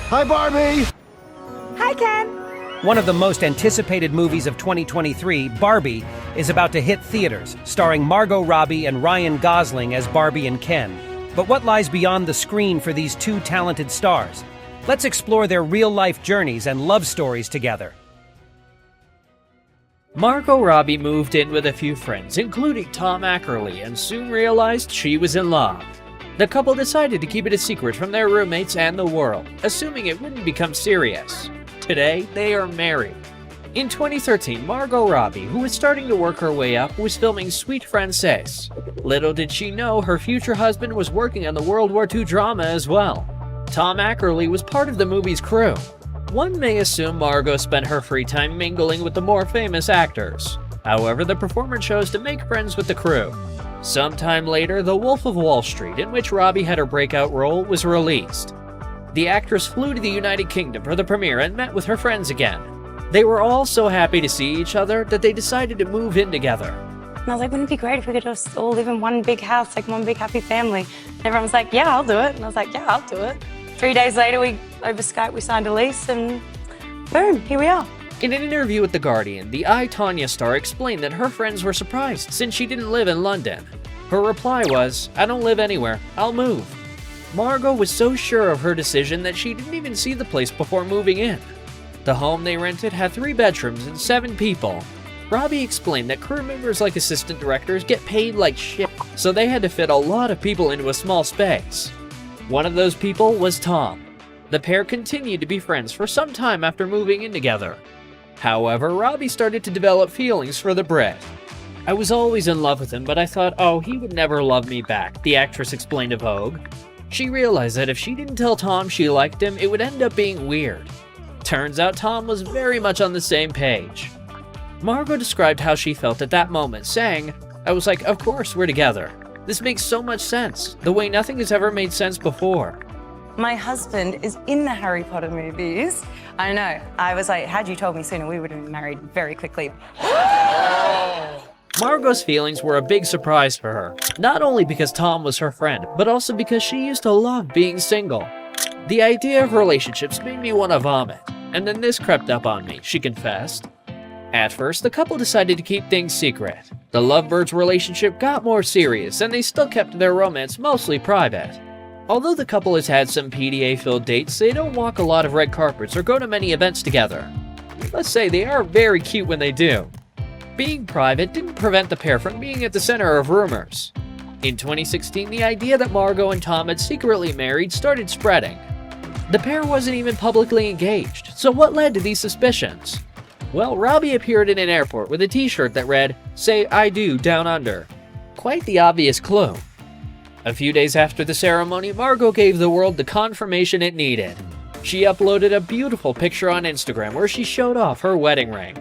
Hi, Barbie! Hi, Ken! One of the most anticipated movies of 2023, Barbie, is about to hit theaters, starring Margot Robbie and Ryan Gosling as Barbie and Ken. But what lies beyond the screen for these two talented stars? Let's explore their real-life journeys and love stories together. Margot Robbie moved in with a few friends, including Tom Ackerley, and soon realized she was in love. The couple decided to keep it a secret from their roommates and the world, assuming it wouldn't become serious. Today, they are married. In 2013, Margot Robbie, who was starting to work her way up, was filming Sweet Frances. Little did she know her future husband was working on the World War II drama as well. Tom Ackerley was part of the movie's crew. One may assume Margot spent her free time mingling with the more famous actors. However, the performer chose to make friends with the crew. Sometime later, The Wolf of Wall Street, in which Robbie had her breakout role, was released. The actress flew to the United Kingdom for the premiere and met with her friends again. They were all so happy to see each other that they decided to move in together. And I was like, wouldn't it be great if we could just all live in one big house, like one big happy family? And everyone was like, yeah, I'll do it. And I was like, yeah, I'll do it. 3 days later, over Skype, we signed a lease and boom, here we are. In an interview with The Guardian, the I, Tonya star explained that her friends were surprised since she didn't live in London. Her reply was, I don't live anywhere, I'll move. Margot was so sure of her decision that she didn't even see the place before moving in. The home they rented had 3 bedrooms and 7 people. Robbie explained that crew members like assistant directors get paid like shit, so they had to fit a lot of people into a small space. One of those people was Tom. The pair continued to be friends for some time after moving in together. However, Robbie started to develop feelings for the Brit. I was always in love with him, but I thought, oh, he would never love me back, the actress explained to Vogue. She realized that if she didn't tell Tom she liked him, it would end up being weird. Turns out Tom was very much on the same page. Margot described how she felt at that moment, saying, I was like, of course we're together. This makes so much sense, the way nothing has ever made sense before. My husband is in the Harry Potter movies. I know. I was like, had you told me sooner, we would have been married very quickly. Margot's feelings were a big surprise for her, not only because Tom was her friend, but also because she used to love being single. The idea of relationships made me want to vomit, and then this crept up on me, she confessed. At first, the couple decided to keep things secret. The lovebirds' relationship got more serious, and they still kept their romance mostly private. Although the couple has had some PDA-filled dates, they don't walk a lot of red carpets or go to many events together. Let's say they are very cute when they do. Being private didn't prevent the pair from being at the center of rumors. In 2016, the idea that Margot and Tom had secretly married started spreading. The pair wasn't even publicly engaged, so what led to these suspicions? Well, Robbie appeared in an airport with a t-shirt that read, Say I do down under. Quite the obvious clue. A few days after the ceremony, Margot gave the world the confirmation it needed. She uploaded a beautiful picture on Instagram where she showed off her wedding ring.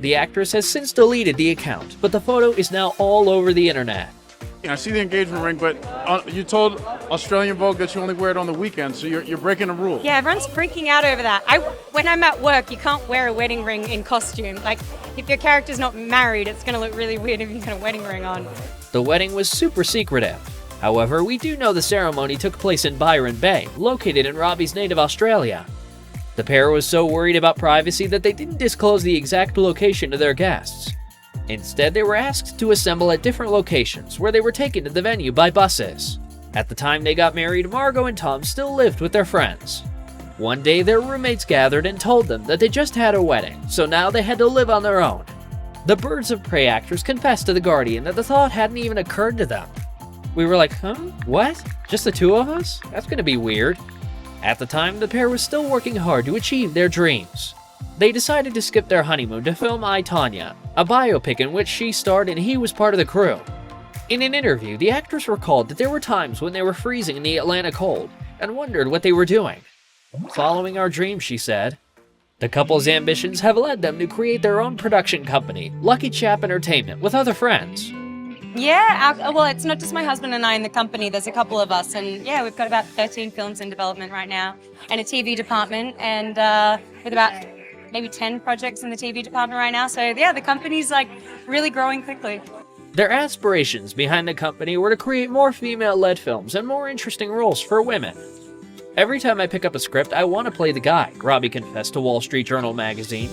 The actress has since deleted the account, but the photo is now all over the internet. I see the engagement ring, but you told Australian Vogue that you only wear it on the weekend, so you're breaking a rule. Yeah, everyone's freaking out over that. When I'm at work, you can't wear a wedding ring in costume. Like, if your character's not married, it's going to look really weird if you've got a wedding ring on. The wedding was super secretive. However, we do know the ceremony took place in Byron Bay, located in Robbie's native Australia. The pair was so worried about privacy that they didn't disclose the exact location to their guests. Instead, they were asked to assemble at different locations, where they were taken to the venue by buses. At the time they got married, Margot and Tom still lived with their friends. One day, their roommates gathered and told them that they just had a wedding, so now they had to live on their own. The Birds of Prey actors confessed to The Guardian that the thought hadn't even occurred to them. We were like, huh? What? Just the two of us? That's gonna be weird. At the time, the pair was still working hard to achieve their dreams. They decided to skip their honeymoon to film I, Tonya, a biopic in which she starred and he was part of the crew. In an interview, the actress recalled that there were times when they were freezing in the Atlanta cold and wondered what they were doing. Following our dreams, she said. The couple's ambitions have led them to create their own production company, LuckyChap Entertainment, with other friends. Yeah, well, it's not just my husband and I in the company. There's a couple of us, and yeah, we've got about 13 films in development right now, and a TV department, and with about maybe 10 projects in the TV department right now. So yeah, the company's like really growing quickly. Their aspirations behind the company were to create more female-led films and more interesting roles for women. Every time I pick up a script, I want to play the guy, Robbie confessed to Wall Street Journal magazine.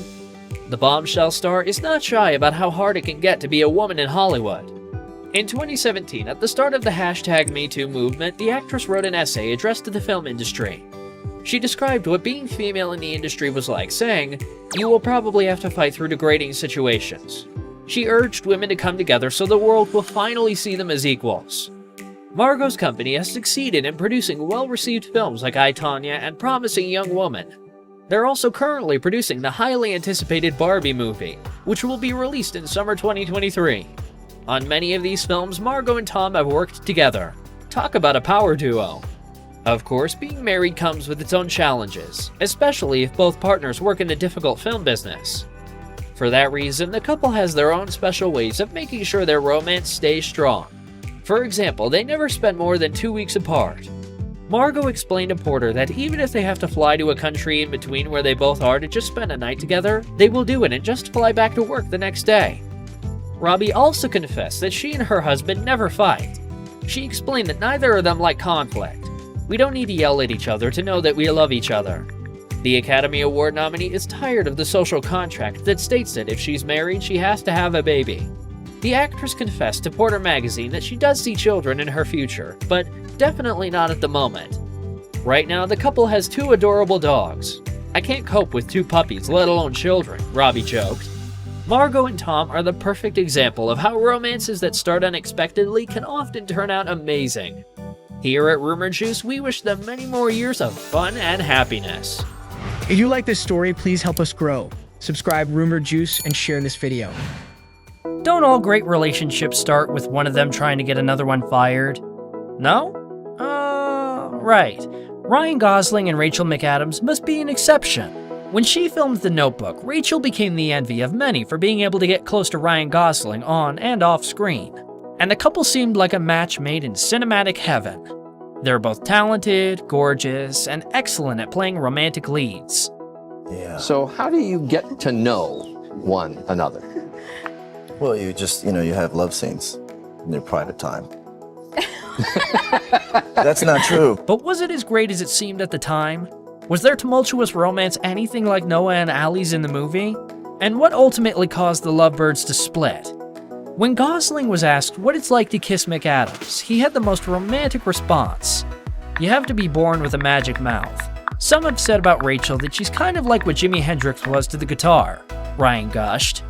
The bombshell star is not shy about how hard it can get to be a woman in Hollywood. In 2017, at the start of the #MeToo movement, the actress wrote an essay addressed to the film industry. She described what being female in the industry was like, saying, "You will probably have to fight through degrading situations." She urged women to come together so the world will finally see them as equals. Margot's company has succeeded in producing well-received films like I, Tonya and Promising Young Woman. They're also currently producing the highly anticipated Barbie movie, which will be released in summer 2023. On many of these films, Margot and Tom have worked together. Talk about a power duo. Of course, being married comes with its own challenges, especially if both partners work in the difficult film business. For that reason, the couple has their own special ways of making sure their romance stays strong. For example, they never spend more than 2 weeks apart. Margot explained to Porter that even if they have to fly to a country in between where they both are to just spend a night together, they will do it and just fly back to work the next day. Robbie also confessed that she and her husband never fight. She explained that neither of them like conflict. "We don't need to yell at each other to know that we love each other." The Academy Award nominee is tired of the social contract that states that if she's married, she has to have a baby. The actress confessed to Porter magazine that she does see children in her future, but definitely not at the moment. Right now, the couple has 2 adorable dogs. "I can't cope with 2 puppies, let alone children," Robbie joked. Margot and Tom are the perfect example of how romances that start unexpectedly can often turn out amazing. Here at Rumour Juice, we wish them many more years of fun and happiness. If you like this story, please help us grow. Subscribe Rumour Juice and share this video. Don't all great relationships start with one of them trying to get another one fired? No? Right. Ryan Gosling and Rachel McAdams must be an exception. When she filmed The Notebook, Rachel became the envy of many for being able to get close to Ryan Gosling on and off screen. And the couple seemed like a match made in cinematic heaven. They're both talented, gorgeous, and excellent at playing romantic leads. Yeah. So how do you get to know one another? Well, you just, you have love scenes in your private time. That's not true. But was it as great as it seemed at the time? Was their tumultuous romance anything like Noah and Allie's in the movie? And what ultimately caused the lovebirds to split? When Gosling was asked what it's like to kiss McAdams, he had the most romantic response. "You have to be born with a magic mouth." Some have said about Rachel that she's kind of like what Jimi Hendrix was to the guitar, Ryan gushed.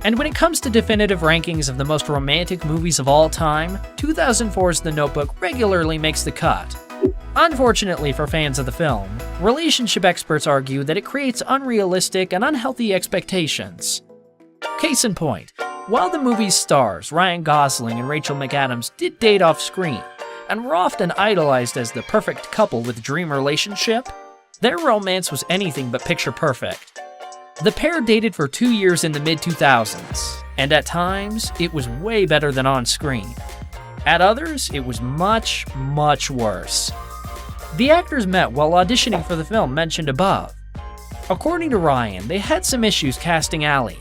And when it comes to definitive rankings of the most romantic movies of all time, 2004's The Notebook regularly makes the cut. Unfortunately for fans of the film, relationship experts argue that it creates unrealistic and unhealthy expectations. Case in point, while the movie's stars, Ryan Gosling and Rachel McAdams, did date off screen, and were often idolized as the perfect couple with a dream relationship, their romance was anything but picture perfect. The pair dated for 2 years in the mid-2000s, and at times, it was way better than on screen. At others, it was much, much worse. The actors met while auditioning for the film mentioned above. According to Ryan, they had some issues casting Allie.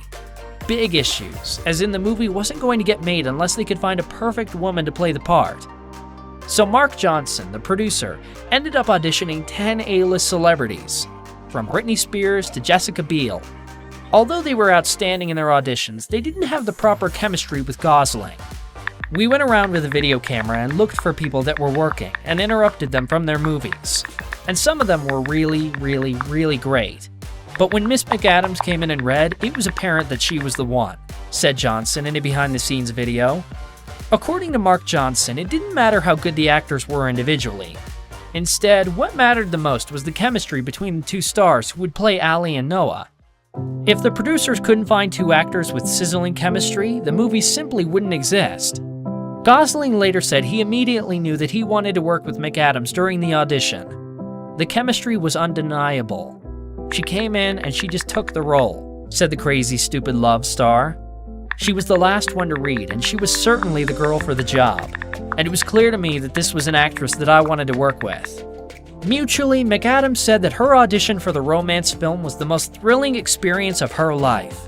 Big issues, as in the movie wasn't going to get made unless they could find a perfect woman to play the part. So Mark Johnson, the producer, ended up auditioning 10 A-list celebrities, from Britney Spears to Jessica Biel. Although they were outstanding in their auditions, they didn't have the proper chemistry with Gosling. We went around with a video camera and looked for people that were working and interrupted them from their movies. And some of them were really, really, really great. But when Miss McAdams came in and read, it was apparent that she was the one, said Johnson in a behind-the-scenes video. According to Mark Johnson, it didn't matter how good the actors were individually. Instead, what mattered the most was the chemistry between the 2 stars who would play Allie and Noah. If the producers couldn't find 2 actors with sizzling chemistry, the movie simply wouldn't exist. Gosling later said he immediately knew that he wanted to work with McAdams during the audition. The chemistry was undeniable. She came in and she just took the role, said the crazy stupid love star. She was the last one to read, and she was certainly the girl for the job. And it was clear to me that this was an actress that I wanted to work with. Mutually, McAdams said that her audition for the romance film was the most thrilling experience of her life.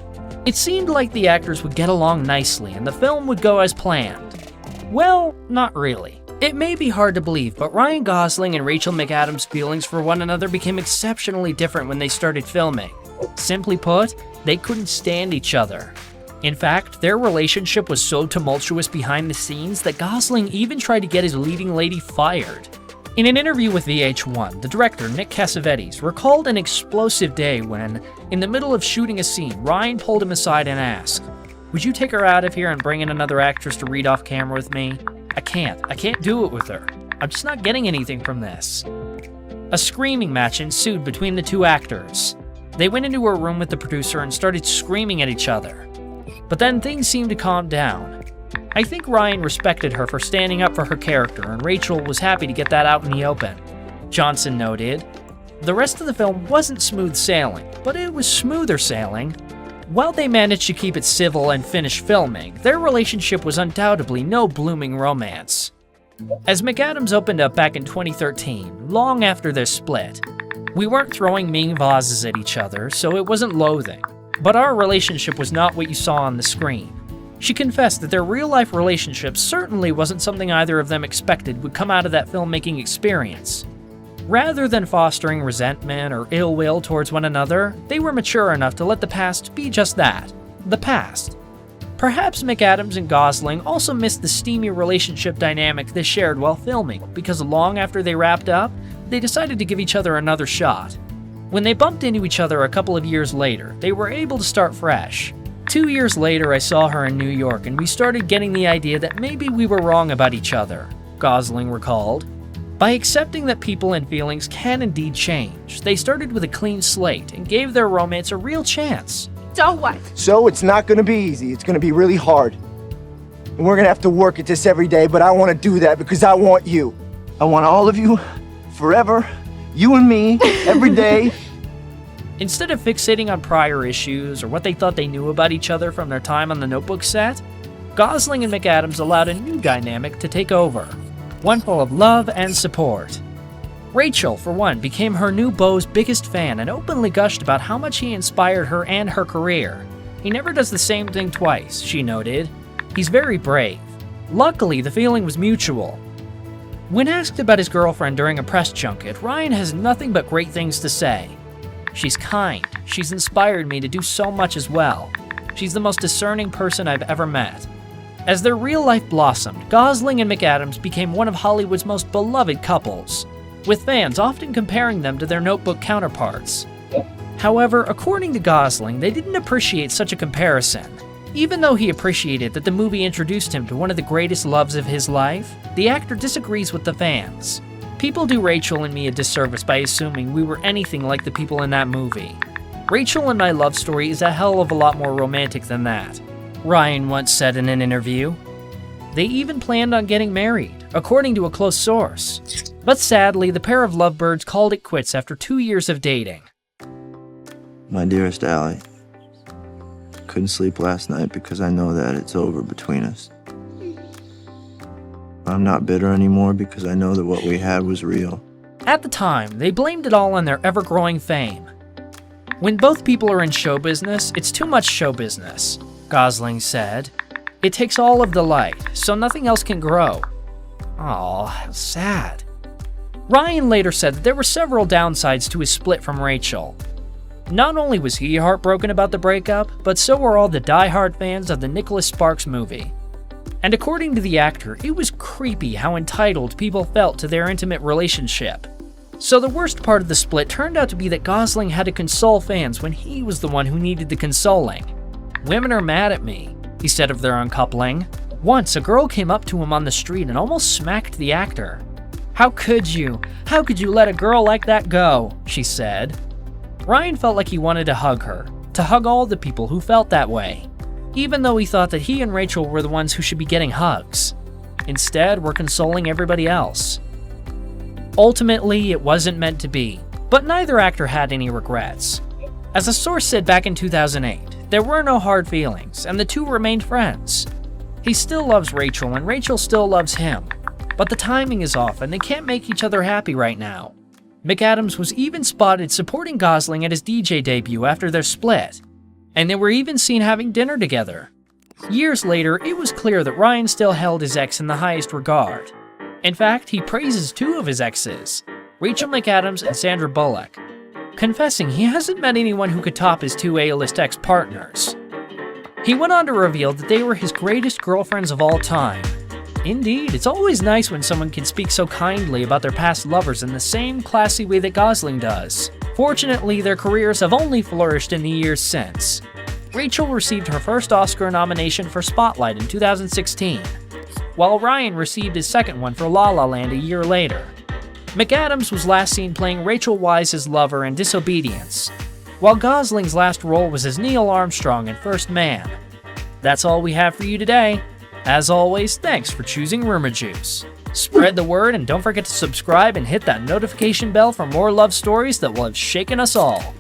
It seemed like the actors would get along nicely and the film would go as planned. Well, not really. It may be hard to believe, but Ryan Gosling and Rachel McAdams' feelings for one another became exceptionally different when they started filming. Simply put, they couldn't stand each other. In fact, their relationship was so tumultuous behind the scenes that Gosling even tried to get his leading lady fired. In an interview with VH1, the director, Nick Cassavetes, recalled an explosive day when, in the middle of shooting a scene, Ryan pulled him aside and asked, "Would you take her out of here and bring in another actress to read off camera with me? I can't do it with her. I'm just not getting anything from this." A screaming match ensued between the two actors. They went into a room with the producer and started screaming at each other. But then things seemed to calm down. I think Ryan respected her for standing up for her character, and Rachel was happy to get that out in the open. Johnson noted, "The rest of the film wasn't smooth sailing, but it was smoother sailing. While they managed to keep it civil and finish filming, their relationship was undoubtedly no blooming romance." As McAdams opened up back in 2013, long after their split, "We weren't throwing Ming vases at each other, so it wasn't loathing. But our relationship was not what you saw on the screen." She confessed that their real-life relationship certainly wasn't something either of them expected would come out of that filmmaking experience. Rather than fostering resentment or ill will towards one another, they were mature enough to let the past be just that, the past. Perhaps McAdams and Gosling also missed the steamy relationship dynamic they shared while filming, because long after they wrapped up, they decided to give each other another shot. When they bumped into each other a couple of years later, they were able to start fresh. 2 years later, I saw her in New York, and we started getting the idea that maybe we were wrong about each other, Gosling recalled. By accepting that people and feelings can indeed change, they started with a clean slate and gave their romance a real chance. So what? So it's not gonna be easy. It's gonna be really hard. And we're gonna have to work at this every day, but I wanna do that because I want you. I want all of you, forever, you and me, every day. Instead of fixating on prior issues or what they thought they knew about each other from their time on the Notebook set, Gosling and McAdams allowed a new dynamic to take over, one full of love and support. Rachel, for one, became her new beau's biggest fan and openly gushed about how much he inspired her and her career. "He never does the same thing twice," she noted. "He's very brave." Luckily, the feeling was mutual. When asked about his girlfriend during a press junket, Ryan has nothing but great things to say. "She's kind. She's inspired me to do so much as well. She's the most discerning person I've ever met." As their real life blossomed, Gosling and McAdams became one of Hollywood's most beloved couples, with fans often comparing them to their Notebook counterparts. However, according to Gosling, they didn't appreciate such a comparison. Even though he appreciated that the movie introduced him to one of the greatest loves of his life, the actor disagrees with the fans. "People do Rachel and me a disservice by assuming we were anything like the people in that movie. Rachel and my love story is a hell of a lot more romantic than that," Ryan once said in an interview. They even planned on getting married, according to a close source. But sadly, the pair of lovebirds called it quits after 2 years of dating. My dearest Allie, couldn't sleep last night because I know that it's over between us. I'm not bitter anymore because I know that what we had was real. At the time, they blamed it all on their ever-growing fame. "When both people are in show business, it's too much show business," Gosling said. "It takes all of the light, so nothing else can grow." Aw, how sad. Ryan later said that there were several downsides to his split from Rachel. Not only was he heartbroken about the breakup, but so were all the die-hard fans of the Nicholas Sparks movie. And according to the actor, it was creepy how entitled people felt to their intimate relationship. So the worst part of the split turned out to be that Gosling had to console fans when he was the one who needed the consoling. "Women are mad at me," he said of their uncoupling. Once, a girl came up to him on the street and almost smacked the actor. How could you let a girl like that go?" she said. Ryan felt like he wanted to hug her, to hug all the people who felt that way, even though he thought that he and Rachel were the ones who should be getting hugs. Instead, we're consoling everybody else. Ultimately, it wasn't meant to be, but neither actor had any regrets. As a source said back in 2008, there were no hard feelings, and the two remained friends. He still loves Rachel, and Rachel still loves him, but the timing is off, and they can't make each other happy right now. McAdams was even spotted supporting Gosling at his DJ debut after their split, and they were even seen having dinner together. Years later, it was clear that Ryan still held his ex in the highest regard. In fact, he praises two of his exes, Rachel McAdams and Sandra Bullock, confessing he hasn't met anyone who could top his two A-list ex-partners. He went on to reveal that they were his greatest girlfriends of all time. Indeed, it's always nice when someone can speak so kindly about their past lovers in the same classy way that Gosling does. Fortunately, their careers have only flourished in the years since. Rachel received her first Oscar nomination for Spotlight in 2016, while Ryan received his second one for La La Land a year later. McAdams was last seen playing Rachel Weisz's lover in Disobedience, while Gosling's last role was as Neil Armstrong in First Man. That's all we have for you today. As always, thanks for choosing Rumour Juice. Spread the word and don't forget to subscribe and hit that notification bell for more love stories that will have shaken us all.